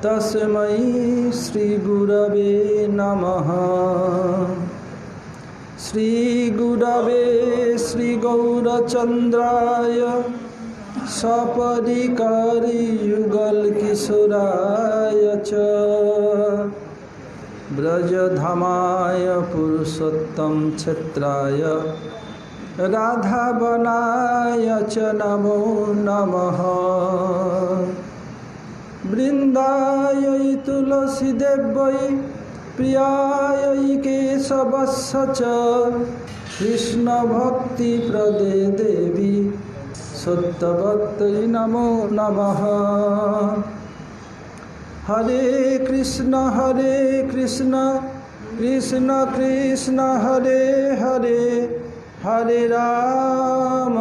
तस्मै श्रीगुरवे नमः। श्रीगुरवे श्रीगौरचन्द्राय सपरिकरि युगलकिशोराय च ब्रजधामाय पुरुषोत्तम क्षेत्राय राधावनाय च नमो नमः। वृन्दायै तुलसीदेव्यै प्रियायै केशवस्य च कृष्णभक्तिप्रदे देवी सत्यवत्यै नमो नमः। हरे कृष्ण कृष्ण कृष्ण हरे हरे, हरे राम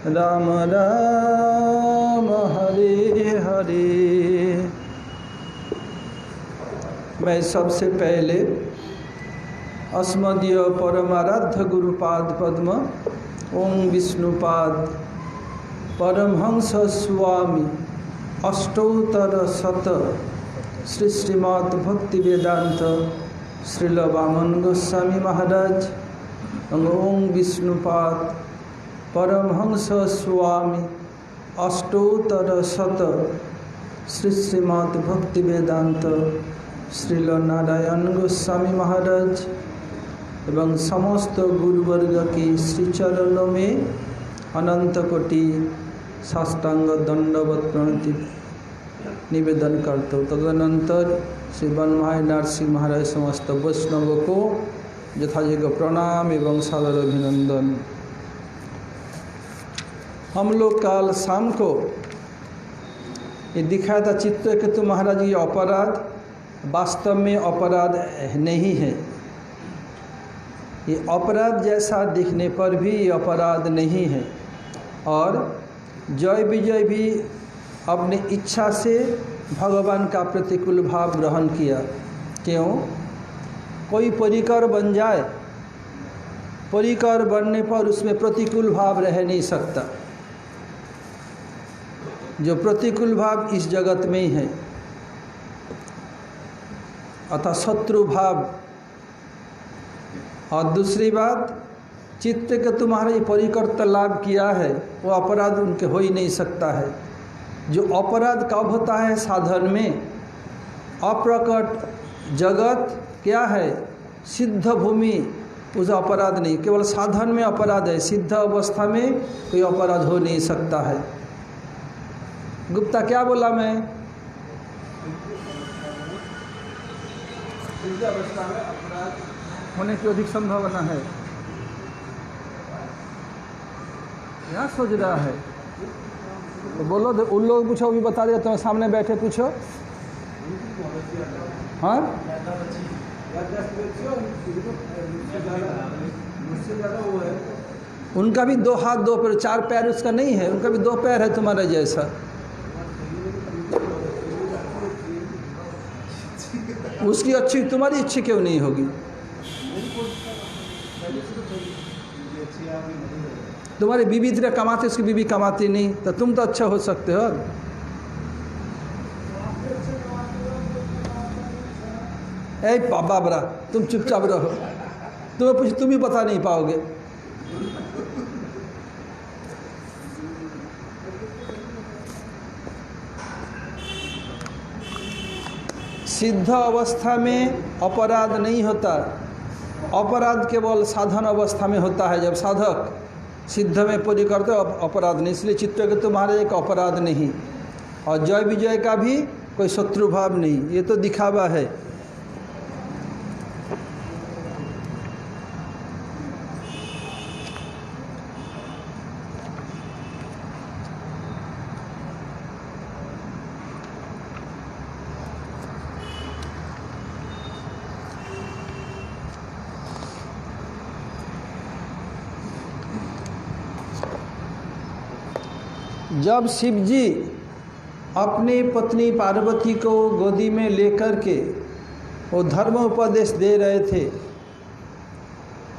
राम राम हरे हरे। मैं सबसे पहले अस्मदीय परमाराध्य गुरुपाद पद्म ओम विष्णुपाद परमहंस स्वामी अष्टोत्तर शत श्री श्रीमद् भक्ति वेदांत श्रील वामन गोस्वामी महाराज ओम विष्णुपाद परमहंस स्वामी अष्टोत्तर शत श्री श्रीमद् भक्ति वेदांत श्रील नारायण गोस्वामी महाराज एवं समस्त गुरुवर्ग की श्रीचरणों में अनंत कोटि साष्टांग दंडवत प्रणति निवेदन करता हूँ। तदनंतर श्री बनमाय नरसिंह महाराज समस्त वैष्णवों को यथायोग्य प्रणाम एवं सादर अभिनंदन। हम लोग कल शाम को ये दिखाया था चित्रकेतु महाराज ये अपराध वास्तव में अपराध नहीं है। ये अपराध जैसा दिखने पर भी ये अपराध नहीं है। और जय विजय भी अपनी इच्छा से भगवान का प्रतिकूल भाव ग्रहण किया। क्यों? कोई परिकर बन जाए, परिकर बनने पर उसमें प्रतिकूल भाव रह नहीं सकता। जो प्रतिकूल भाव इस जगत में ही है, अतः शत्रु भाव। और दूसरी बात, चित्रकेतु महाराज परिकर लाभ किया है, वो अपराध उनके हो ही नहीं सकता है। जो अपराध कब होता है? साधन में। अप्रकट जगत क्या है? सिद्ध भूमि, उस अपराध नहीं। केवल साधन में अपराध है, सिद्ध अवस्था में कोई अपराध हो नहीं सकता है। गुप्ता क्या बोला मैं? सिद्ध अवस्था में अपराध होने की अधिक संभावना है। क्या सोच रहा है? तो बोलो, उन लोग पूछो, भी बता दिया। तुम्हें सामने बैठे पूछो। हाँ, उनका भी दो हाथ दो पैर, चार पैर उसका नहीं है, उनका भी दो पैर है तुम्हारा जैसा। उसकी अच्छी, तुम्हारी अच्छी क्यों नहीं होगी? तुम्हारी बीबी इतना कमाती, उसकी बीबी कमाती नहीं, तो तुम तो अच्छा हो सकते हो। ए बाबरा, तुम चुपचाप रहो। तुम्हें पूछ, तुम ही बता नहीं पाओगे। सिद्ध अवस्था में अपराध नहीं होता। अपराध केवल साधन अवस्था में होता है, जब साधक सिद्ध में पूरी करते अपराध नहीं। इसलिए चित्रकेतु महाराज का अपराध नहीं, और जय विजय का भी कोई शत्रु भाव नहीं। ये तो दिखावा है। जब शिव जी अपनी पत्नी पार्वती को गोदी में लेकर के वो धर्म उपदेश दे रहे थे,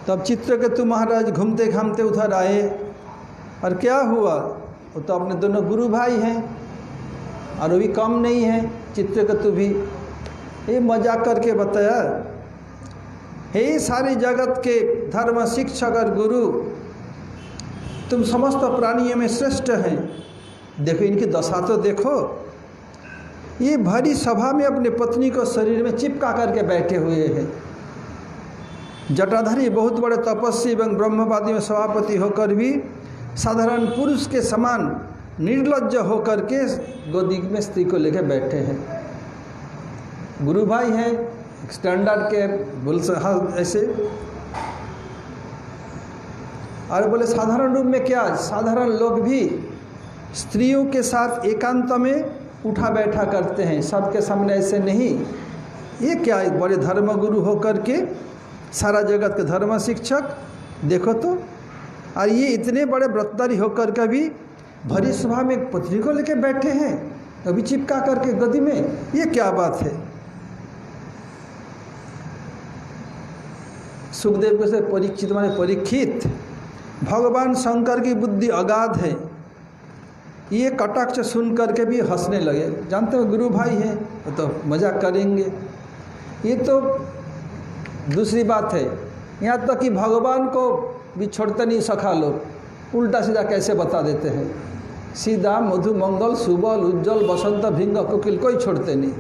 तब चित्रकेतु महाराज घूमते घामते उधर आए। और क्या हुआ? वो तो अपने दोनों गुरु भाई हैं, और वो भी कम नहीं है। चित्रकेतु भी ये मजाक करके बताया, हे सारे जगत के धर्म शिक्षक और गुरु, तुम समस्त प्राणियों में श्रेष्ठ हैं। देखो इनकी दशा तो देखो, ये भरी सभा में अपने पत्नी को शरीर में चिपका करके बैठे हुए हैं। जटाधारी बहुत बड़े तपस्वी एवं ब्रह्मवादी में सभापति होकर भी साधारण पुरुष के समान निर्लज्ज होकर के गोदी में स्त्री को लेकर बैठे हैं। गुरु भाई हैं, स्टैंडर्ड के बोल ऐसे, और बोले साधारण रूप में क्या, साधारण लोग भी स्त्रियों के साथ एकांत में उठा बैठा करते हैं, सबके सामने ऐसे नहीं। ये क्या बड़े धर्म गुरु होकर के, सारा जगत के धर्म शिक्षक, देखो तो। और ये इतने बड़े व्रतधारी होकर के भी भरी सभा में पत्नी को लेकर बैठे हैं, अभी चिपका करके गदी में, ये क्या बात है। सुखदेव को से परीक्षित माने परीक्षित, भगवान शंकर की बुद्धि अगाध है। ये कटाक्ष सुन करके भी हंसने लगे। जानते हो गुरु भाई हैं तो मजाक करेंगे। ये तो दूसरी बात है। यहाँ तक कि भगवान को भी छोड़ते नहीं सखा लोग, उल्टा सीधा कैसे बता देते हैं। सीधा मधु मंगल सुबल उज्जवल बसंत भिंग कोकिल कोई छोड़ते नहीं।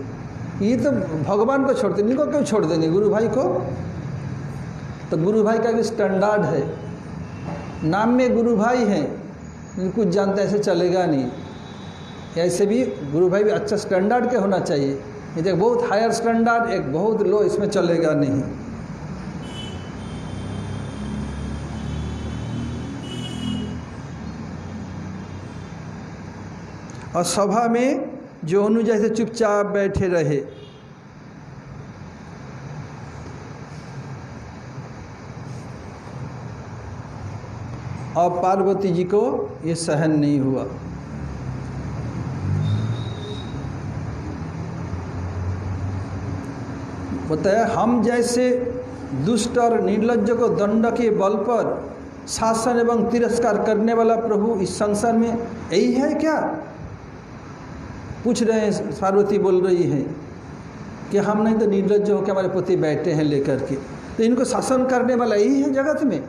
ये तो भगवान को छोड़ते नहीं, इनको क्यों छोड़ देंगे गुरु भाई को। तो गुरु भाई का भी स्टैंडर्ड है, नाम में गुरु भाई हैं, कुछ जानते ऐसे चलेगा नहीं। ऐसे भी गुरु भाई भी अच्छा स्टैंडर्ड के होना चाहिए। एक बहुत हायर स्टैंडर्ड, एक बहुत लो, इसमें चलेगा नहीं। और सभा में जो अनु जैसे चुपचाप बैठे रहे। और पार्वती जी को ये सहन नहीं हुआ। बताया हम जैसे दुष्ट और निर्लज्ज को दंड के बल पर शासन एवं तिरस्कार करने वाला प्रभु इस संसार में यही है क्या। पूछ रहे हैं, पार्वती बोल रही है कि हम नहीं तो निर्लज्ज होकर हमारे पति बैठे हैं लेकर के, तो इनको शासन करने वाला यही है जगत में।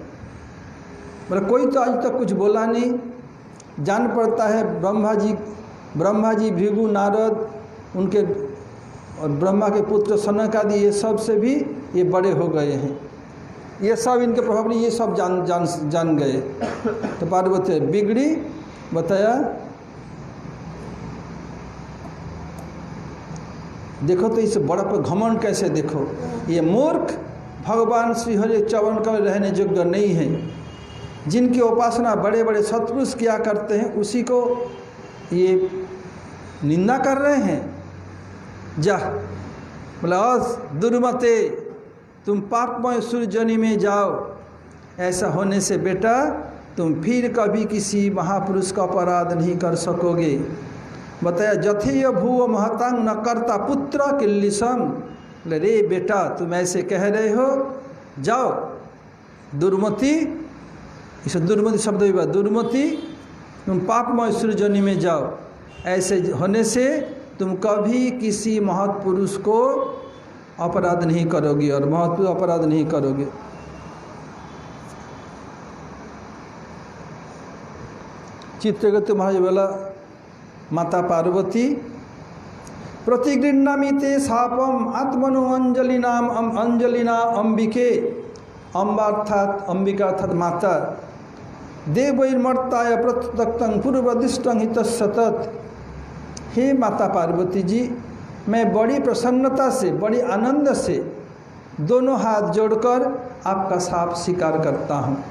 मतलब कोई तो आज तक कुछ बोला नहीं। जान पड़ता है ब्रह्मा जी भृगु नारद उनके और ब्रह्मा के पुत्र सनक आदि, ये सब से भी ये बड़े हो गए हैं। ये सब इनके प्रभाव नहीं, ये सब जान गए। तो पार्वती बिगड़ी। बताया देखो तो इस बड़ा पर घमंड कैसे, देखो ये मूर्ख भगवान श्री हरि चरण का रहने योग्य नहीं है। जिनकी उपासना बड़े बड़े सत्पुरुष किया करते हैं उसी को ये निंदा कर रहे हैं। जा बोला दुर्मते, तुम पापमय सुरजनी में जाओ। ऐसा होने से बेटा तुम फिर कभी किसी महापुरुष का अपराध नहीं कर सकोगे। बताया जथेय भूव महतांग न करता पुत्र किल्लिसम। बोले रे बेटा तुम ऐसे कह रहे हो, जाओ दुर्मति, इसे दुर्मति शब्द भी बात, दुर्मति तुम पापमय सृजनी में जाओ। ऐसे होने से तुम कभी किसी महत्पुरुष को अपराध नहीं करोगे और महत्पुरुष अपराध नहीं करोगे। चित्रकेतु महाराज बोला माता पार्वती प्रतिगृह्णामि ते शापम आत्मनो अंजलिना अंबिके। अम्बार्थात अंबिका अर्थात माता। देवैर्मर्ताय प्रत्यक्तं पूर्वदिष्टं हितसतत। हे माता पार्वती जी, मैं बड़ी प्रसन्नता से, बड़ी आनंद से दोनों हाथ जोड़कर आपका शाप स्वीकार करता हूँ।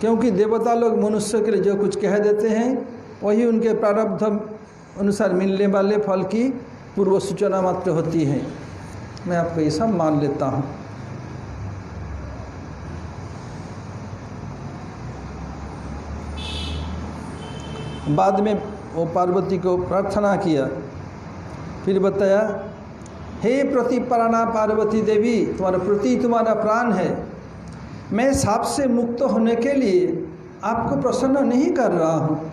क्योंकि देवता लोग मनुष्य के लिए जो कुछ कह देते हैं वही उनके प्रारब्ध अनुसार मिलने वाले फल की पूर्व सूचना मात्र होती है। मैं आपको ये सब मान लेता हूँ। बाद में वो पार्वती को प्रार्थना किया। फिर बताया हे प्रतिपराना पार्वती देवी, तुम्हारा प्रति तुम्हारा प्राण है। मैं शाप से मुक्त होने के लिए आपको प्रसन्न नहीं कर रहा हूँ।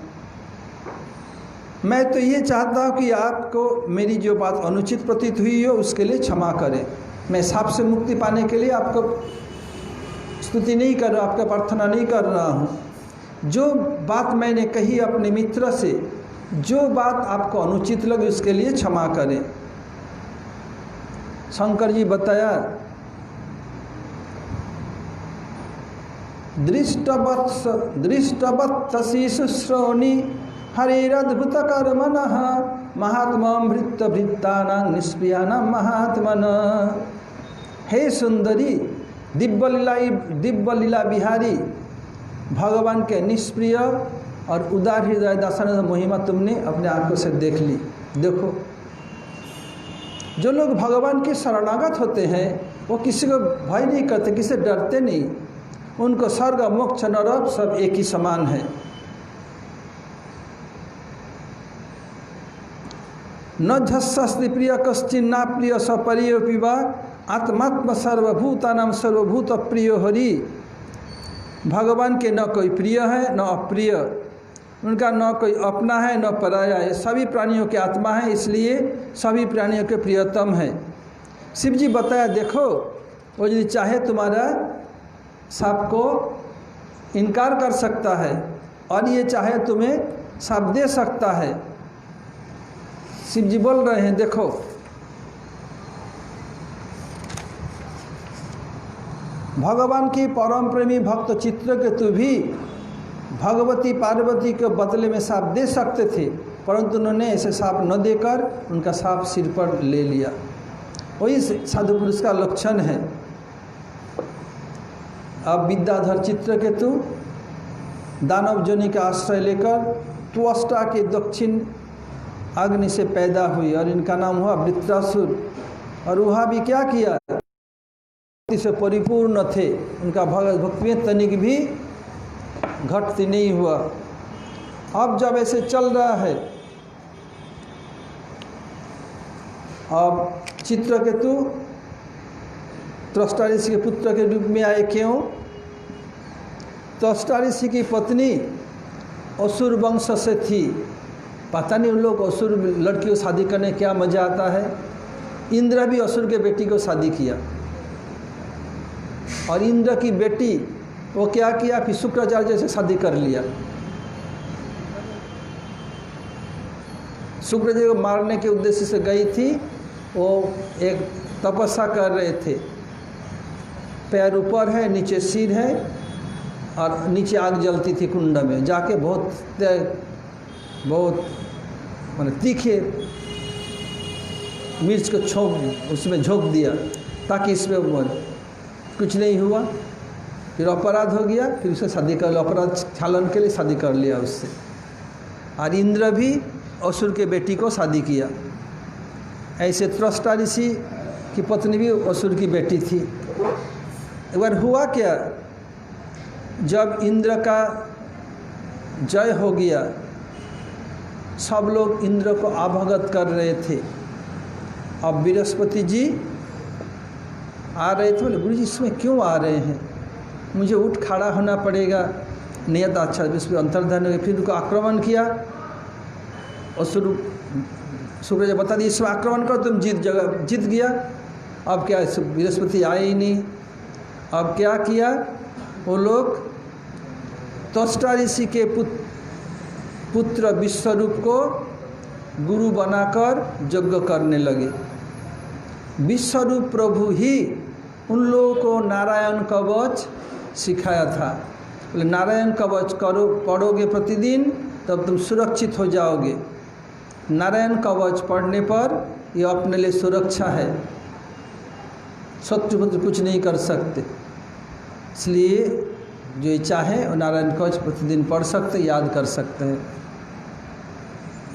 मैं तो ये चाहता हूँ कि आपको मेरी जो बात अनुचित प्रतीत हुई हो उसके लिए क्षमा करें। मैं साप से मुक्ति पाने के लिए आपको स्तुति नहीं कर रहा, आपका प्रार्थना नहीं कर रहा हूँ। जो बात मैंने कही अपने मित्र से, जो बात आपको अनुचित लगे उसके लिए क्षमा करें। शंकर जी बताया, दृष्टवत्सि शुश्रोणि हरिरद्भुत कर्मणः महात्मा भृत्त भृत्तानां निष्प्रियानां महात्मनः। हे सुंदरी, दिव्य लीला बिहारी, भगवान के निष्प्रिय और उदार हृदय दासानंद महिमा तुमने अपने आंखों से देख ली। देखो, जो लोग भगवान के शरणागत होते हैं वो किसी को भय नहीं करते, किसी से डरते नहीं। उनको स्वर्ग मोक्ष नरक सब एक ही समान है। न झस्सस्ति प्रिय कश्चिन्ना प्रिय सपरियो पिबा आत्मात्म सर्वभूतानां सर्वभूत प्रिय हरि। भगवान के न कोई प्रिय है न अप्रिय, उनका न कोई अपना है न पराया है, सभी प्राणियों के आत्मा है, इसलिए सभी प्राणियों के प्रियतम है। शिव जी बताया, देखो वो यदि चाहे तुम्हारा साप को इनकार कर सकता है और ये चाहे तुम्हें साप दे सकता है। शिव जी बोल रहे हैं, देखो भगवान की परम प्रेमी भक्त चित्रकेतु भी भगवती पार्वती के बदले में साप दे सकते थे, परंतु उन्होंने ऐसे साप न देकर उनका साप सिर पर ले लिया। वही साधु पुरुष का लक्षण है। अब विद्याधर चित्रकेतु दानव जोनि का आश्रय लेकर त्वष्टा के दक्षिण अग्नि से पैदा हुई और इनका नाम हुआ वृत्रासुर। और वहाँ भी क्या किया, से परिपूर्ण थे, उनका भक्ति में तनिक भी घटती नहीं हुआ। अब जब ऐसे चल रहा है, अब चित्रकेतु त्वष्टा ऋषि के पुत्र के रूप में आए। क्यों? त्वष्टा ऋषि की पत्नी असुर वंश से थी। पता नहीं उन लोग असुर लड़की को शादी करने क्या मज़ा आता है। इंद्र भी असुर के बेटी को शादी किया और इंद्र की बेटी वो क्या किया, फिर शुक्राचार्य से शादी कर लिया। शुक्र जी को मारने के उद्देश्य से गई थी, वो एक तपस्या कर रहे थे। पैर ऊपर है, नीचे सिर है और नीचे आग जलती थी कुंड में। जाके बहुत माने तीखे मिर्च को उसमें झोंक दिया ताकि इसमें मर। कुछ नहीं हुआ। फिर अपराध हो गया, फिर उसे शादी कर लिया, अपराध छालन के लिए शादी कर लिया उससे। और इंद्र भी असुर के बेटी को शादी किया। ऐसे त्वष्टा ऋषि की पत्नी भी असुर की बेटी थी। एक बार हुआ क्या, जब इंद्र का जय हो गया, सब लोग इंद्र को अवगत कर रहे थे। अब बृहस्पति जी आ रहे थे। बोले, गुरु जी इसमें क्यों आ रहे हैं, मुझे उठ खड़ा होना पड़ेगा। नियत अच्छा, इस पर अंतर्धान हो गया। फिर उनको आक्रमण किया और शुक्र जी बता दिया, इसमें आक्रमण करो, तुम जीत गया। अब क्या, बृहस्पति आए ही नहीं। अब क्या किया, वो लोग त्वष्टा ऋषि के पुत्र विश्वरूप को गुरु बनाकर यज्ञ करने लगे। विश्वरूप प्रभु ही उन लोगों को नारायण कवच सिखाया था। बोले, नारायण कवच पढ़ोगे प्रतिदिन तब तुम सुरक्षित हो जाओगे। नारायण कवच पढ़ने पर ये अपने लिए सुरक्षा है, शत्रु कुछ नहीं कर सकते। इसलिए जो चाहे वो नारायण कवच प्रतिदिन पढ़ सकते, याद कर सकते हैं।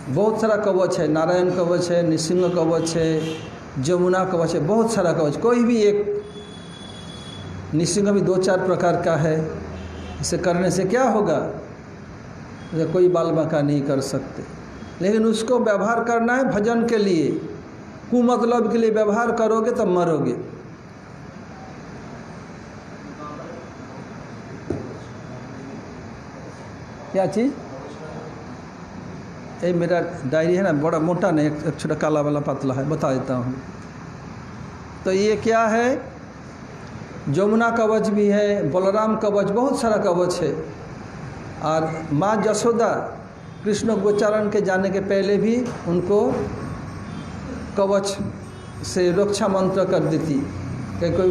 बहुत सारा कवच है, नारायण कवच है, नृसिंह कवच है, जमुना कवच है, बहुत सारा कवच। कोई भी एक, नृसिंह भी 2-4 प्रकार का है। इसे करने से क्या होगा, कोई बाल बांका नहीं कर सकते। लेकिन उसको व्यवहार करना है भजन के लिए, कुमतलब के लिए व्यवहार करोगे तब मरोगे। क्या चीज़? ये मेरा डायरी है ना, बड़ा मोटा नहीं, एक छोटा काला वाला पतला है, बता देता हूँ। तो ये क्या है, जमुना कवच भी है, बलराम कवच, बहुत सारा कवच है। और माँ यशोदा कृष्ण गोचारण के जाने के पहले भी उनको कवच से रक्षा मंत्र कर देती कि कोई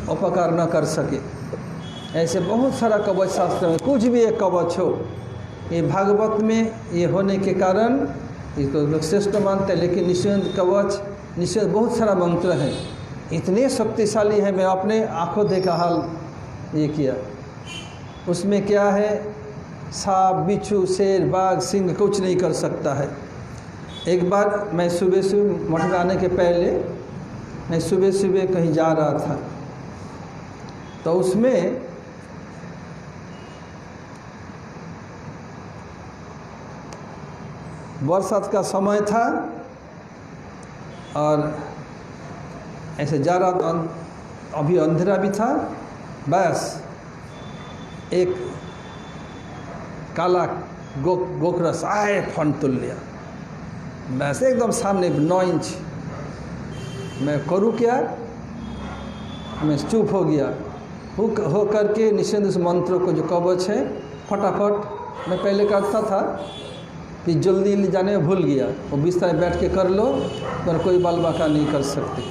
अपकार न कर सके। ऐसे बहुत सारा कवच शास्त्र में, कुछ भी एक कवच हो, ये भागवत में ये होने के कारण इसको लोग श्रेष्ठ मानते हैं। लेकिन निषेध कवच, निषेध बहुत सारा मंत्र हैं, इतने शक्तिशाली है। मैं अपने आंखों देखा हाल ये किया। उसमें क्या है, सांप, बिच्छू, शेर, बाघ, सिंह कुछ नहीं कर सकता है। एक बार मैं सुबह मठ में आने के पहले मैं सुबह कहीं जा रहा था, तो उसमें बरसात का समय था और ऐसे जा रहा था, अभी अंधेरा भी था। बस एक काला गोखरस आए, फन तुल लिया, बस एकदम सामने 9 इंच। मैं करूँ क्या, मैं चुप हो गया। हो करके निषेध उस मंत्र को जो कवच है, फटाफट मैं पहले करता था कि जल्दी ले जाने में भूल गया, वो बिस्तर में बैठ के कर लो, पर कोई बाल बाका नहीं कर सकते।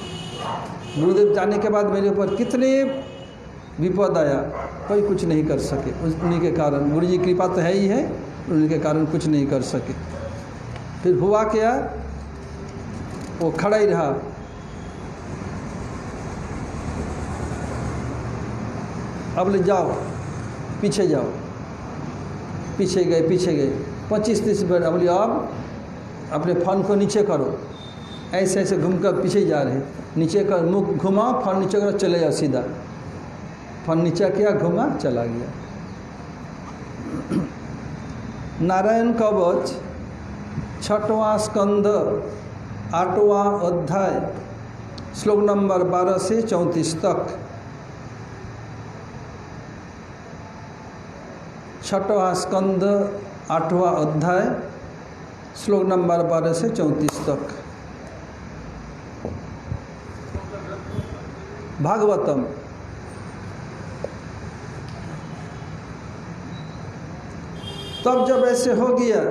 गुरुदेव जाने के बाद मेरे ऊपर कितने विपद आया, कोई कुछ नहीं कर सके। उन्हीं के कारण, गुरु जी की कृपा तो है ही है, उन्हीं के कारण कुछ नहीं कर सके। फिर हुआ क्या, वो खड़ा ही रहा। अब ले जाओ, पीछे जाओ। पीछे गए 25-30 मिनट। अब बोलिए अब अपने फन को नीचे करो। ऐसे ऐसे घूमकर पीछे जा रहे, नीचे कर, मुख घुमाओ, फन नीचे करो, चले जाओ सीधा। फन नीचे किया, घुमा, चला गया। नारायण कवच 6वां स्कंद 8वां अध्याय श्लोक नंबर 12 से 34 तक। 6वां स्कंद 8वां अध्याय श्लोक नंबर 12 से 34 तक। भागवतम। तब जब ऐसे हो गया,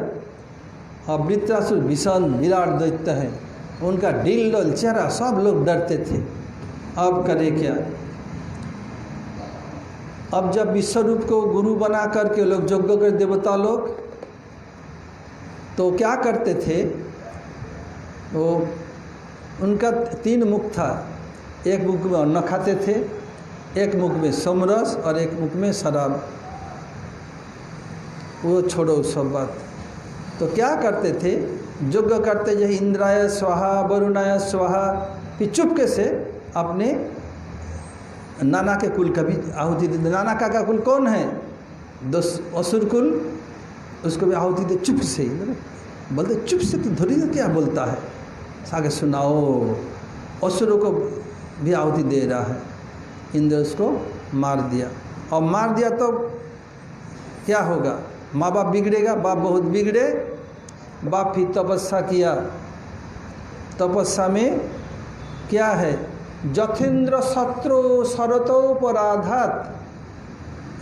अब वृत्रासुर भीषण विराट दैत्य है, उनका ढील डोल चेहरा, सब लोग डरते थे। अब करे क्या, अब जब विश्वरूप को गुरु बना करके लोग यज्ञ कर, देवता लोग तो क्या करते थे, वो उनका 3 मुख था। एक मुख में अन्न खाते थे, एक मुख में सोमरस और एक मुख में शराब। वो छोड़ो सब बात। तो क्या करते थे, यज्ञ करते जैसे इंद्राय स्वाहा, वरुणाय स्वाहा, फिर चुपके से अपने नाना के कुल का भी आहुति देते। नाना का कुल कौन है, असुर कुल, उसको भी आहुति दे चुप से ही। बोलते चुप से, तो धोरी तो क्या बोलता है, आगे सुनाओ। असुरों को भी आहुति दे रहा है। इंद्र उसको मार दिया, और मार दिया तो क्या होगा, माँ बाप बिगड़ेगा। बाप बहुत बिगड़े, बाप फिर तपस्या किया। तपस्या में क्या है, जथेंद्र शत्रु शरतोपराधात।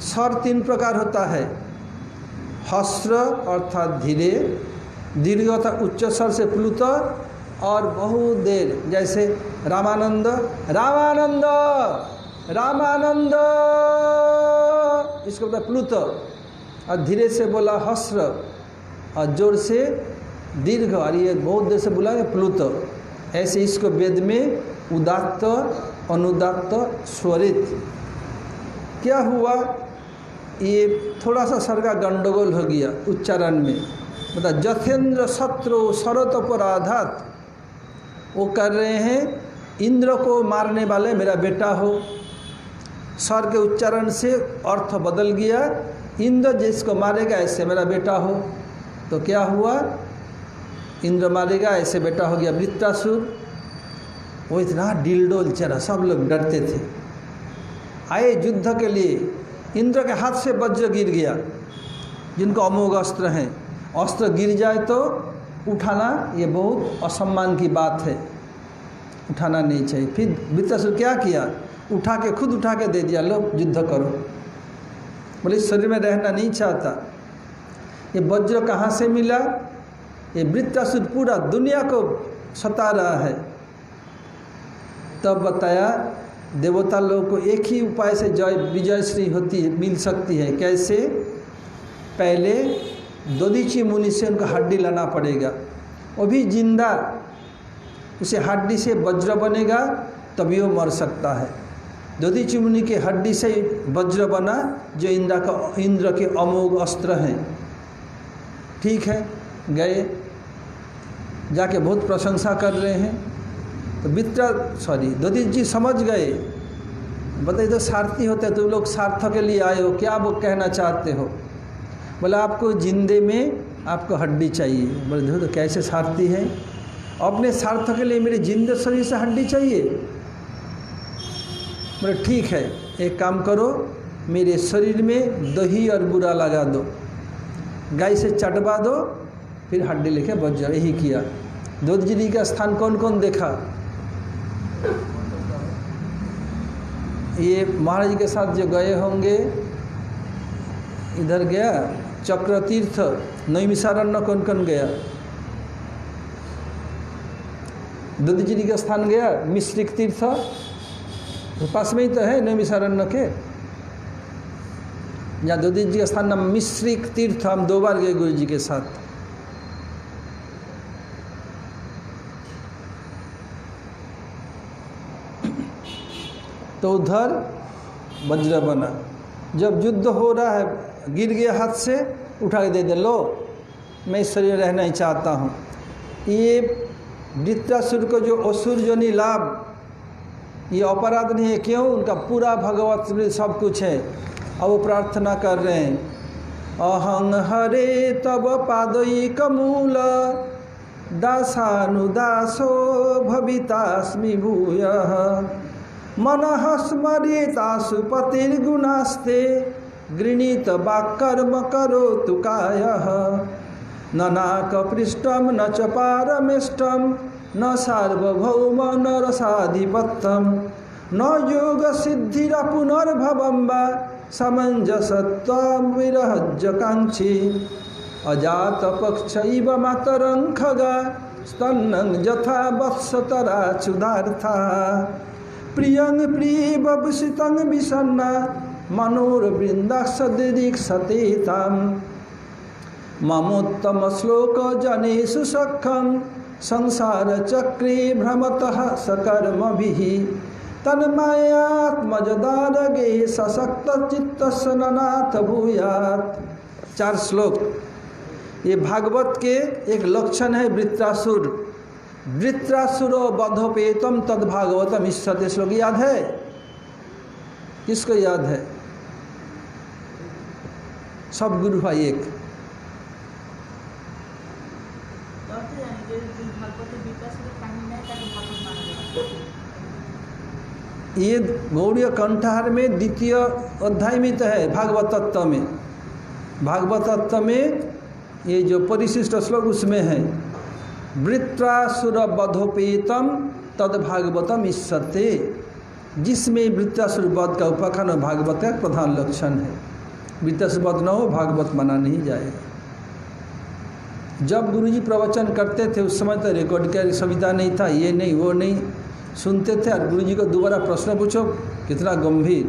स्वर 3 प्रकार होता है, हस्र अर्थात धीरे, दीर्घ अर्थात उच्च स्वर से प्लुत, और बहुत देर, जैसे रामानंद रामानंद रामानंद, इसको बोलता प्लुत। और धीरे से बोला हस्र, और जोर से दीर्घ, और ये बहुत देर से बोला प्लुत। ऐसे इसको वेद में उदात्त, अनुदात्त, स्वरित। क्या हुआ, ये थोड़ा सा स्वर का गंडगोल हो गया उच्चारण में। मतलब जथेंद्र शत्रु शरतोपराधात, वो कर रहे हैं इंद्र को मारने वाले मेरा बेटा हो। स्वर के उच्चारण से अर्थ बदल गया, इंद्र जिसको मारेगा ऐसे मेरा बेटा हो। तो क्या हुआ, इंद्र मारेगा ऐसे बेटा हो गया वृत्रासुर। वो इतना डिलडोल चेहरा, सब लोग डरते थे। आए युद्ध के लिए, इंद्र के हाथ से वज्र गिर गया, जिनको अमोघ अस्त्र हैं, अस्त्र गिर जाए तो उठाना ये बहुत असम्मान की बात है, उठाना नहीं चाहिए। फिर वृत्रासुर क्या किया, खुद उठा के दे दिया, लो युद्ध करो। बोले शरीर में रहना नहीं चाहता। ये वज्र कहाँ से मिला, ये वृत्रासुर पूरा दुनिया को सता रहा है। तब बताया देवता लोगों को एक ही उपाय से विजय श्री मिल सकती है। कैसे, पहले दधीचि मुनि से उनका हड्डी लाना पड़ेगा, वो भी जिंदा, उसे हड्डी से वज्र बनेगा तभी वो मर सकता है। दधीचि मुनि के हड्डी से वज्र बना जो इंद्र के अमोघ अस्त्र हैं। ठीक है, गए जाके बहुत प्रशंसा कर रहे हैं। तो दधीचि जी समझ गए, बताइए तो सारथी होते तुम लोग सार्थ के लिए आए हो, क्या वो कहना चाहते हो। बोला आपको जिंदे में आपको हड्डी चाहिए। बोले देखो तो कैसे सारथी है, अपने सार्थ के लिए मेरे जिंदे शरीर से हड्डी चाहिए। बोले ठीक है, एक काम करो, मेरे शरीर में दही और बुरा लगा दो, गाय से चटवा दो, फिर हड्डी लेके बच जाओ। यही किया। दधीचि जी का स्थान कौन कौन देखा, ये महाराज जी के साथ जो गए होंगे, इधर गया चक्र तीर्थ, नैमिषारण्य कौन कौन गया, दधीचि जी का स्थान गया मिश्रिक तीर्थ, तो पास में ही तो है नैमिषारण्य के, जहाँ दधीचि जी का स्थान नाम मिश्रिक तीर्थ। हम 2 बार गए गुरु जी के साथ। तो उधर वज्र बना। जब युद्ध हो रहा है, गिर गया हाथ से, उठा के दे दे, लो मैं इस शरीर रहना ही चाहता हूँ। ये वृत्रासुर को जो असुर जोनि लाभ, ये अपराध नहीं है। क्यों, उनका पूरा भगवत सब कुछ है। अब वो प्रार्थना कर रहे हैं, अहं हरे तब पादयिक मूल दासानुदासो भवितास्मि भूयः मनः स्मरितासु पतिर्गुणास्ते गृणीत वाक्कर्म करोतु कायः न नाकपृष्ठं न च पारमेष्टं न सार्वभौम न रसाधिपत्यं न योगसिद्धिरपुनर्भवं वा समञ्जसत्वं विरहज्जकाङ्क्षी अजातपक्षैव मातरं खगा स्तन्नं यथा वत्सतरा क्षुधार्था प्रियं प्रियवसितं विषन्ना मनोरवृन्दाक्षदीक्षते तां ममोत्तम श्लोक जनेषु सखं संसारचक्रे भ्रमतः सकर्मभिः तन्मायात्मजदारगे सशक्तचित्तस्य ननाथ भूयात्। 4 श्लोक। ये भागवत के एक लक्षण है वृत्रासुर। वृत्रासुरो बधोपेतम तद भागवतम इष्यते। श्लोक याद है, किसको याद है? सब गुरु भाई एक। ये गौड़ीय कंठार में द्वितीय अध्याय में तो है, भागवत तत्व में। भागवत तत्व में ये जो परिशिष्ट श्लोक उसमें है, वृत्रासुर बधोपेतम तद भागवतम इष्यते, जिसमें वृत्रासुर वध का उपाख्यान भागवत का प्रधान लक्षण है। वृत्रासुर वध न हो, भागवत माना नहीं जाएगा। जब गुरुजी प्रवचन करते थे उस समय तो रिकॉर्ड की सुविधा नहीं था, ये नहीं वो नहीं, सुनते थे और गुरुजी को दोबारा प्रश्न पूछो, कितना गंभीर।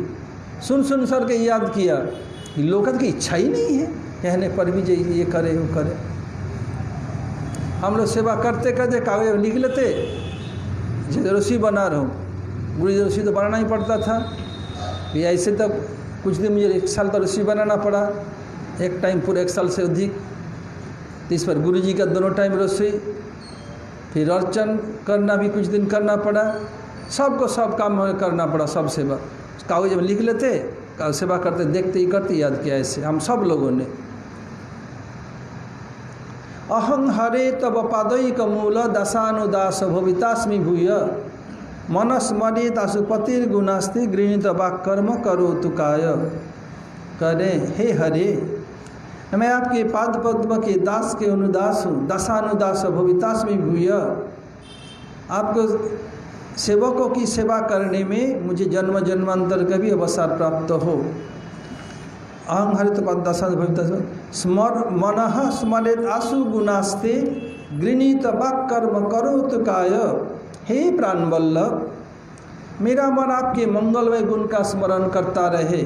सुन सर के याद किया, लोकत की इच्छा ही नहीं है कहने पर भी ये करे वो करे। हम लोग सेवा करते करते कागज लिख लेते, जैसे रस्सी बना रहा हूँ, गुरुजी रस्सी तो बनाना ही पड़ता था। ये ऐसे तक कुछ दिन मुझे 1 साल तो रस्सी बनाना पड़ा, एक टाइम पूरे 1 साल से अधिक। तो इस पर गुरुजी का दोनों टाइम रस्सी, फिर अर्चन करना भी कुछ दिन करना पड़ा, सबको सब काम करना पड़ा, सब सेवा कागज में लिख लेते, सेवा करते देखते ही करते याद किया। ऐसे हम सब लोगों ने। अहं हरे तब पादैक मूल दासानुदास भवितास्मि भूय मनस्मरित आशुपतिर्गुणास्ति गृहीत वाक्कर्म करोतु काय। करें हे हरे, मैं आपके पाद पद्म के दास के अनुदास हूँ। दासानुदास भवितास्मि भूय। आपको सेवकों की सेवा करने में मुझे जन्म जन्मांतर का भी अवसर प्राप्त हो। अहं हरित पदासा भविता स्मर मनः स्मरेत आशु गुणास्ते गृणीत वाक् कर्म करोतु काय। हे प्राण वल्लभ, मेरा मन आपके मंगलमय गुण का स्मरण करता रहे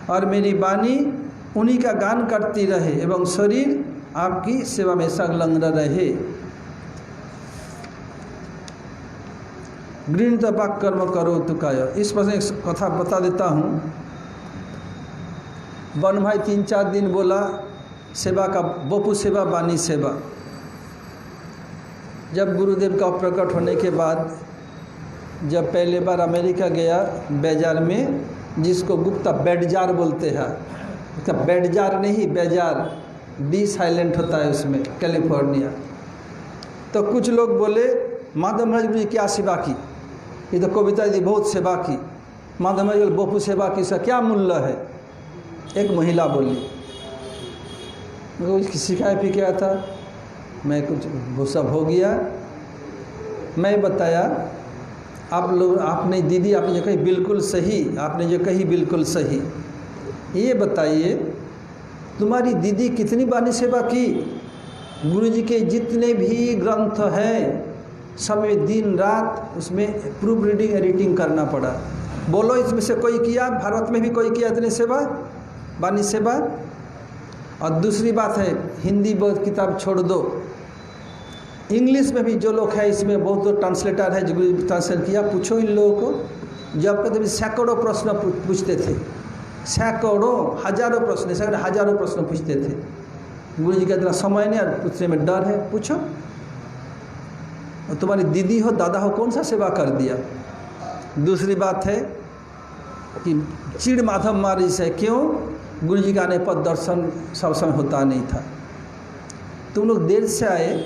और मेरी वाणी उन्हीं का गान करती रहे एवं शरीर आपकी सेवा में संलग्न रहे। गृणीत वाक् कर्म करोतु काय। इस पर एक कथा बता देता हूँ। वन भाई 3-4 दिन बोला सेवा का, बपू सेवा वाणी सेवा। जब गुरुदेव का प्रकट होने के बाद जब पहले बार अमेरिका गया बेजार में, जिसको गुप्ता बेडजार बोलते हैं, उसका बेडजार नहीं बेजार, डी साइलेंट होता है उसमें, कैलिफोर्निया। तो कुछ लोग बोले माधव महाराज गुरु जी क्या सेवा की, ये तो कविता दी बहुत सेवा की, माधव महाराज बपू सेवा की, इसका क्या मूल्य है। एक महिला बोली, मैं सिखाए पी क्या था, मैं कुछ गुस्सा हो गया। मैं बताया आप लोग, आपने दीदी आपने जो कही बिल्कुल सही, आपने जो कही बिल्कुल सही। ये बताइए तुम्हारी दीदी कितनी वाणी सेवा की। गुरु जी के जितने भी ग्रंथ हैं सब में दिन रात उसमें प्रूफ रीडिंग एडिटिंग करना पड़ा। बोलो इसमें से कोई किया, भारत में भी कोई किया इतनी सेवा, वाणी सेवा। और दूसरी बात है, हिंदी बहुत किताब छोड़ दो, इंग्लिश में भी जो लोग हैं इसमें बहुत लोग ट्रांसलेटर है जो ट्रांसलेट किया। पूछो इन लोगों को, जब कहते भी सैकड़ों प्रश्न पूछते थे, सैकड़ों हजारों प्रश्न, हजारों प्रश्न पूछते थे। गुरु जी का इतना समय नहीं और पूछने में डर है, पूछो। और तुम्हारी दीदी हो दादा हो कौन सा सेवा कर दिया। दूसरी बात है कि चिड़ माधव मारी से, क्यों, गुरु जी का आने पर दर्शन सब समय होता नहीं था। तुम लोग देर से आए,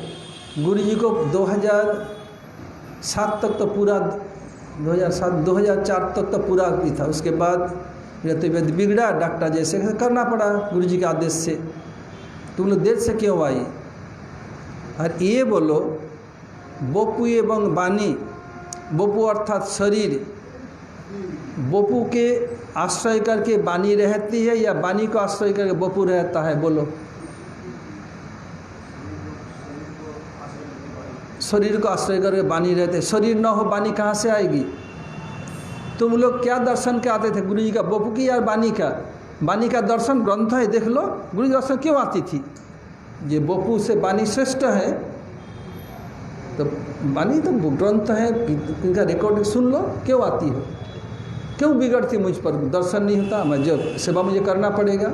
गुरु जी को 2007 तक तो पूरा 2004 तक तो पूरा भी था। उसके बाद मेरा तबीयत बिगड़ा, डॉक्टर जैसे करना पड़ा गुरु जी के आदेश से। तुम लोग देर से क्यों आई। और ये बोलो बपू एवं वाणी, बपू अर्थात शरीर, बपू के आश्रय करके वाणी रहती है या वाणी को आश्रय करके बपू रहता है। बोलो, शरीर को आश्रय करके वाणी रहते। शरीर न हो वाणी कहाँ से आएगी। तुम लोग क्या दर्शन के आते थे गुरु जी का, बपू की या वाणी का। वाणी का दर्शन ग्रंथ है, देख लो गुरु जी दर्शन क्यों आती थी। ये बपू से वाणी श्रेष्ठ है तो वाणी तो ग्रंथ है, इनका रिकॉर्डिंग सुन लो, क्यों आती हो, क्यों बिगड़ती मुझ पर। दर्शन नहीं होता, मैं जो सेवा मुझे करना पड़ेगा।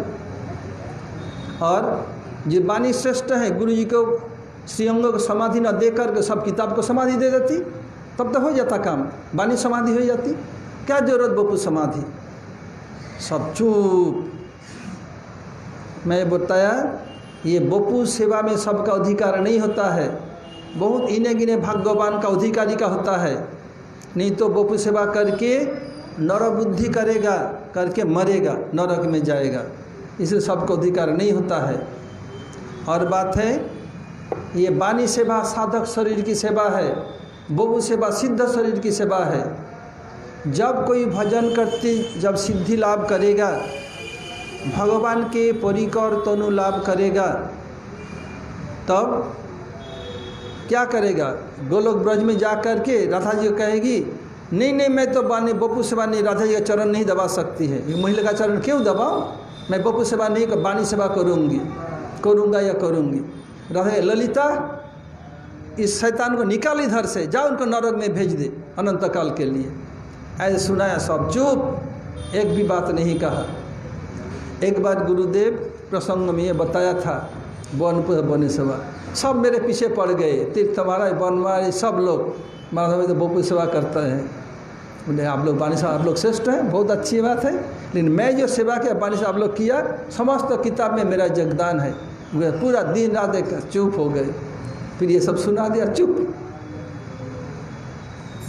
और ये वाणी श्रेष्ठ है, गुरु जी को श्रीअंग को समाधि न दे करके सब किताब को समाधि दे देती, तब तो हो जाता काम, वाणी समाधि हो जाती। क्या जरूरत बपू समाधि, सब चुप। मैं बताया ये बपू सेवा में सबका अधिकार नहीं होता है, बहुत इने गिने भाग्यवान का अधिकारी का होता है। नहीं तो बपू सेवा करके नर बुद्धि करेगा, करके मरेगा, नरक में जाएगा। इसलिए सबको अधिकार नहीं होता है। और बात है ये वाणी सेवा साधक शरीर की सेवा है, बपू सेवा सिद्ध शरीर की सेवा है। जब कोई भजन करते, जब सिद्धि लाभ करेगा, भगवान के परिकर तनु लाभ करेगा, तब क्या करेगा। गोलोक ब्रज में जा कर के राधा जी को कहेगी नहीं नहीं मैं तो वाणी बपू सेवा नहीं, राधा जी का चरण नहीं दबा सकती है। ये महिला का चरण क्यों दबाओ, मैं बपू सेवा नहीं कर, वाणी सेवा करूँगी, करूँगा या करूँगी। राधा ललिता इस शैतान को निकाल इधर से, जाओ उनको नरक में भेज दे अनंत काल के लिए। ऐसे सुनाया, सब चुप, एक भी बात नहीं कहा। एक बार गुरुदेव प्रसंग में ये बताया था, वन सेवा सब मेरे पीछे पड़ गए, तीर्थ महाराज बनवारी सब लोग, माधव में तो बपू सेवा करता है। बोले आप लोग वाणी सेवा, आप लोग श्रेष्ठ हैं, बहुत अच्छी बात है, लेकिन मैं जो सेवा किया वाणी से आप लोग किया, समस्त किताब में मेरा योगदान है। पूरा दिन रात देखकर चुप हो गए। फिर ये सब सुना दिया, चुप।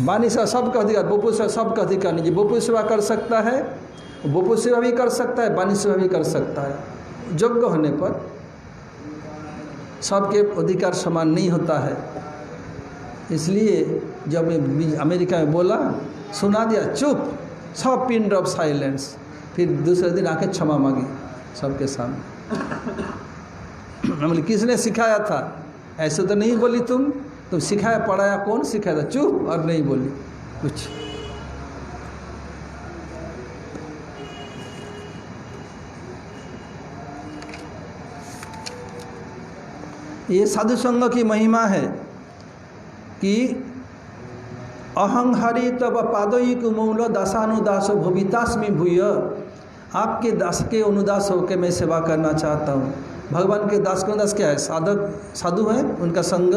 वाणी सेवा सबका अधिकार, बपू सेवा सबका अधिकार नहीं। जो बपू सेवा कर सकता है, बपू सेवा भी कर सकता है, वाणी सेवा भी कर सकता है। योग्य होने पर सबके अधिकार समान नहीं होता है। इसलिए जब अमेरिका में बोला, सुना दिया, चुप, सब पिन ड्रॉप साइलेंस। फिर दूसरे दिन आके क्षमा मांगी सबके सामने। बोले किसने सिखाया था? ऐसे तो नहीं बोली तुम सिखाया पढ़ाया कौन सिखाया था? चुप, और नहीं बोली कुछ। ये साधु संग की महिमा है कि अहंहारी तब पादयिक मूल दासानुदास भवितास्मि भूय। आपके दास के अनुदास होकर मैं सेवा करना चाहता हूँ। भगवान के दास का दास क्या है? साधक, साधु हैं, उनका संग।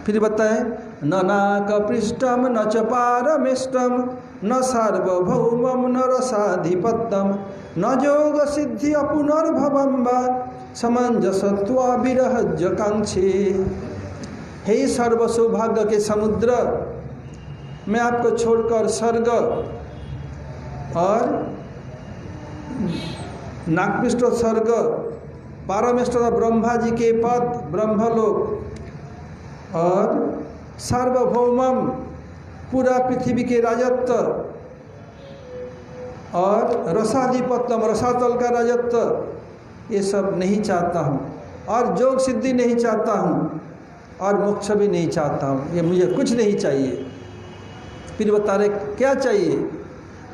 फिर बताए, न नाक पृष्ठम न च पारमेष्टम न सार्वभौमम न रसाधिपत्यम न जोग सिद्धि अपुनर्भवम वा समंजसत्वा विरहज कांक्षे। हे सर्व सौभाग्य के समुद्र, मैं आपको छोड़कर स्वर्ग और नागपृष्ठ स्वर्ग, पारमेष्ठ ब्रह्मा जी के पद ब्रह्मलोक और सार्वभौमम पूरा पृथ्वी के राजत्व और रसाधिपत्यम रसातल का राजत्व, ये सब नहीं चाहता हूँ। और जोग सिद्धि नहीं चाहता हूँ और मोक्ष भी नहीं चाहता हूँ। ये मुझे कुछ नहीं चाहिए। फिर बता रहे क्या चाहिए?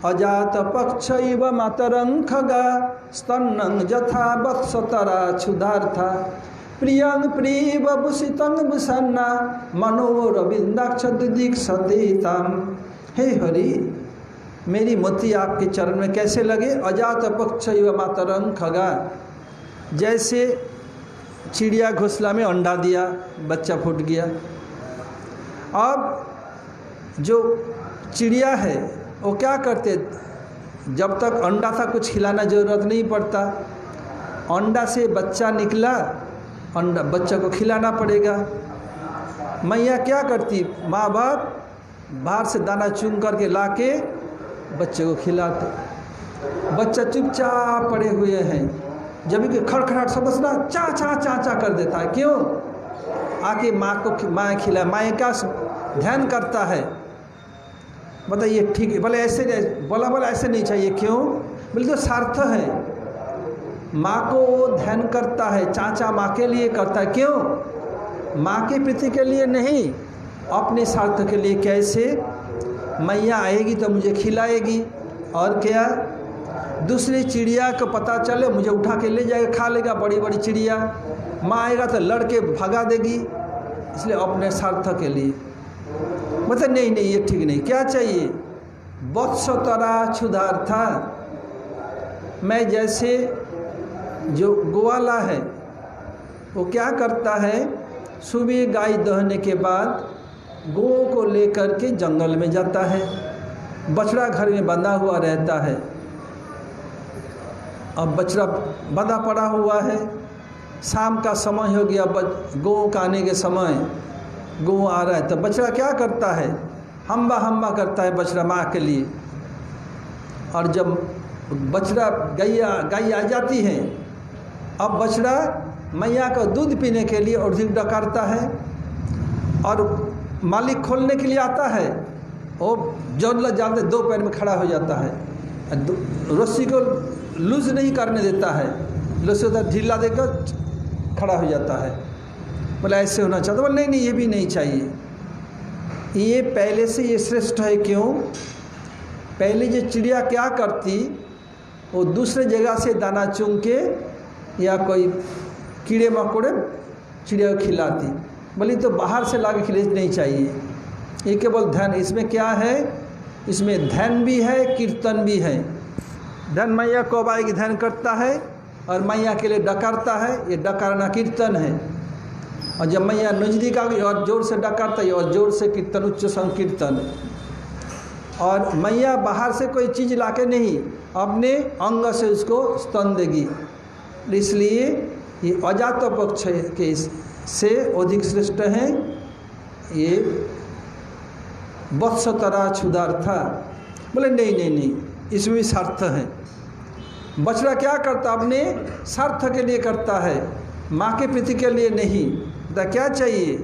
अजात पक्ष इव मातरं खगा स्तन्नं यथा वत्सतरा क्षुधार्था प्रियं प्रीव भूषितं भूषन्ना मनोरविंदाक्ष दीक्षतेताम। हे हरि, मेरी मति आपके चरण में कैसे लगे? अजात पक्ष इव मातरं खगा, जैसे चिड़िया घोंसला में अंडा दिया, बच्चा फूट गया। अब जो चिड़िया है वो क्या करते, जब तक अंडा था कुछ खिलाना जरूरत नहीं पड़ता। अंडा से बच्चा निकला, अंडा बच्चा को खिलाना पड़ेगा। मैया क्या करती, माँ बाप बाहर से दाना चुन करके लाके बच्चे को खिलाते। बच्चा चुपचाप पड़े हुए हैं, जब कि खड़खड़ाहट समझना चा चा चा चा कर देता है। क्यों? आके माँ को माँ खिला, माँ का ध्यान करता है। बताइए ठीक है? बोले ऐसे बोला ऐसे नहीं चाहिए। क्यों? बोले तो स्वार्थ है। माँ को ध्यान करता है, चाचा माँ के लिए करता है। क्यों? माँ के प्रीति के लिए नहीं, अपने स्वार्थ के लिए। कैसे? मैया आएगी तो मुझे खिलाएगी, और क्या दूसरी चिड़िया को पता चले मुझे उठा के ले जाएगा, खा लेगा बड़ी बड़ी चिड़िया। माँ आएगा तो लड़के भगा देगी, इसलिए अपने स्वार्थ के लिए। मतलब नहीं ये ठीक नहीं। क्या चाहिए? वत्सतरा क्षुधार्था, मैं जैसे जो गोवाला है वो क्या करता है, सुबह गाय दहने के बाद गौ को लेकर के जंगल में जाता है। बछड़ा घर में बंधा हुआ रहता है। अब बछड़ा बंधा पड़ा हुआ है, शाम का समय हो गया, गौ का आने के समय गौ आ रहा है, तो बछड़ा क्या करता है, हम्बा हम्बा करता है बछड़ा माँ के लिए। और जब बछड़ा गाय आ जाती है, अब बछड़ा मैया को दूध पीने के लिए और अधिक डकारता है, और मालिक खोलने के लिए आता है, वो जोर लग जाते दो पैर में खड़ा हो जाता है, रस्सी को लूज नहीं करने देता है, रस्सी ढीला देकर खड़ा हो जाता है। बोला ऐसे होना चाहता। बोला नहीं ये भी नहीं चाहिए, ये पहले से ये श्रेष्ठ है। क्यों? पहले जो चिड़िया क्या करती, वो दूसरे जगह से दाना चुन के या कोई कीड़े मकोड़े चिड़िया को खिलाती। बोली तो बाहर से ला के खिलानी नहीं चाहिए। ये केवल ध्यान, इसमें क्या है, इसमें ध्यान भी है, कीर्तन भी है। ध्यान मैया को आएगी ध्यान करता है, और मैया के लिए डकारता है, ये डकारना कीर्तन है। और जब मैया नजदीक आ गई और जोर से डकारता है और जोर से कीर्तन, उच्च संकीर्तन। और मैया बाहर से कोई चीज़ लाके नहीं, अपने अंग से उसको स्तन देगी। इसलिए ये अजात पक्ष के से अधिक श्रेष्ठ है। ये वत्सतरा क्षुधार्था। बोले नहीं इसमें भी स्वार्थ है। बछड़ा क्या करता, अपने स्वार्थ के लिए करता है, माँ के प्रीति के लिए नहीं। तो क्या चाहिए,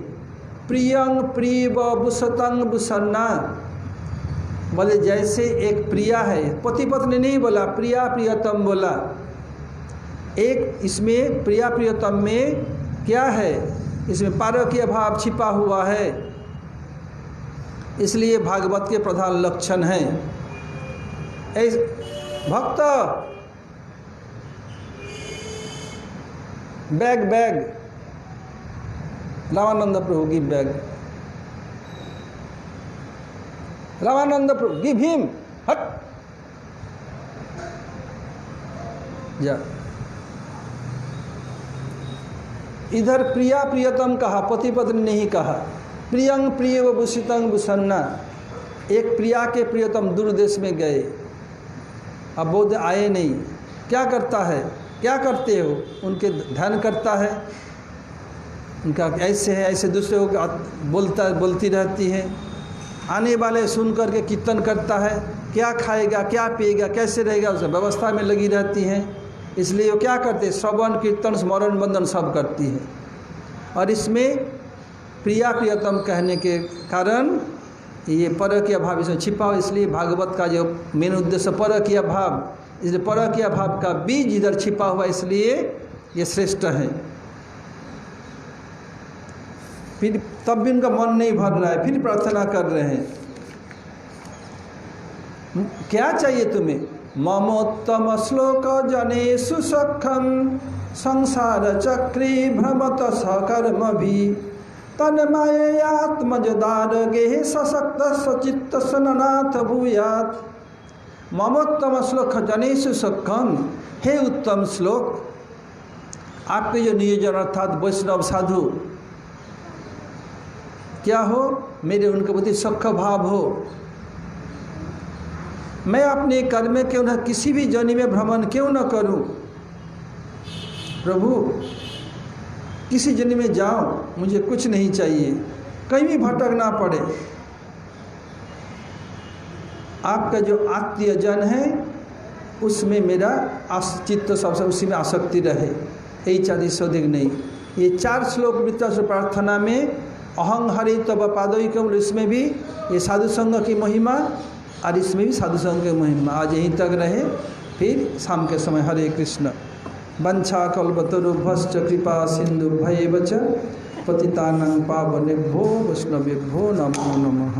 प्रियंग प्रिय बुसतंग बुसन्ना, बोले जैसे एक प्रिया है, पति पत्नी नहीं बोला, प्रिया प्रियतम बोला। एक इसमें प्रिया प्रियतम में क्या है, इसमें पारकीय भाव छिपा हुआ है, इसलिए भागवत के प्रधान लक्षण हैं। भक्त बैग रामानंद प्रभु गिव बैग, रामानंद प्रभु गिव हिम, हट जा। इधर प्रिया प्रियतम कहा, पति पत्नी नहीं कहा। प्रियंग प्रिय व भूषितंग भूषन्ना, एक प्रिया के प्रियतम दूर देश में गए, अब बोध आए नहीं। क्या करता है, क्या करते हो, उनके ध्यान करता है, उनका ऐसे है ऐसे दूसरे को बोलती रहती है। आने वाले सुन करके कीर्तन करता है, क्या खाएगा क्या पिएगा कैसे रहेगा, उस व्यवस्था में लगी रहती हैं। इसलिए वो क्या करते हैं, श्रवण कीर्तन स्मरण बंदन सब करती है। और इसमें प्रिया प्रियतम कहने के कारण ये परकीय भाव इसमें छिपा हो, इसलिए भागवत का जो मेन उद्देश्य परकीय भाव, इसलिए परकीय भाव का बीज इधर छिपा हुआ, इसलिए ये श्रेष्ठ है। फिर तब भी उनका मन नहीं भर रहा है, फिर प्रार्थना कर रहे हैं। क्या चाहिए तुम्हें, ममोत्तम श्लोक जनेषु सखम संसार चक्री भ्रमत सकर्म भी तन्मयात्मजदार गेह सशक्त सचित्त सननाथ भूयात। ममोत्तम श्लोक जनेषु सखम, हे उत्तम श्लोक, आपके जो नियोजन अर्थात वैष्णव साधु क्या हो, मेरे उनके प्रति सख्य भाव हो। मैं अपने कर्म क्यों न किसी भी जन्म में भ्रमण क्यों न करूं, प्रभु किसी जन्म में जाओ, मुझे कुछ नहीं चाहिए, कहीं भी भटकना पड़े। आपका जो आत्मीय जन है उसमें मेरा चित्त सबसे उसी में आसक्ति रहे, यही चाहती, सौदिक नहीं। ये 4 श्लोक वित्त प्रार्थना में अहं हरि तब पादोइकम, इसमें भी ये साधु संघ की महिमा और इसमें भी साधु संघ की महिमा। आज यहीं तक रहे, फिर शाम के समय हरे कृष्ण। वंशा कल्पतरुभ्यश्च कृपा सिंधुभ्यैव च पतितानां पावनेभ्यो वैष्णवेभ्यो नमो नमः।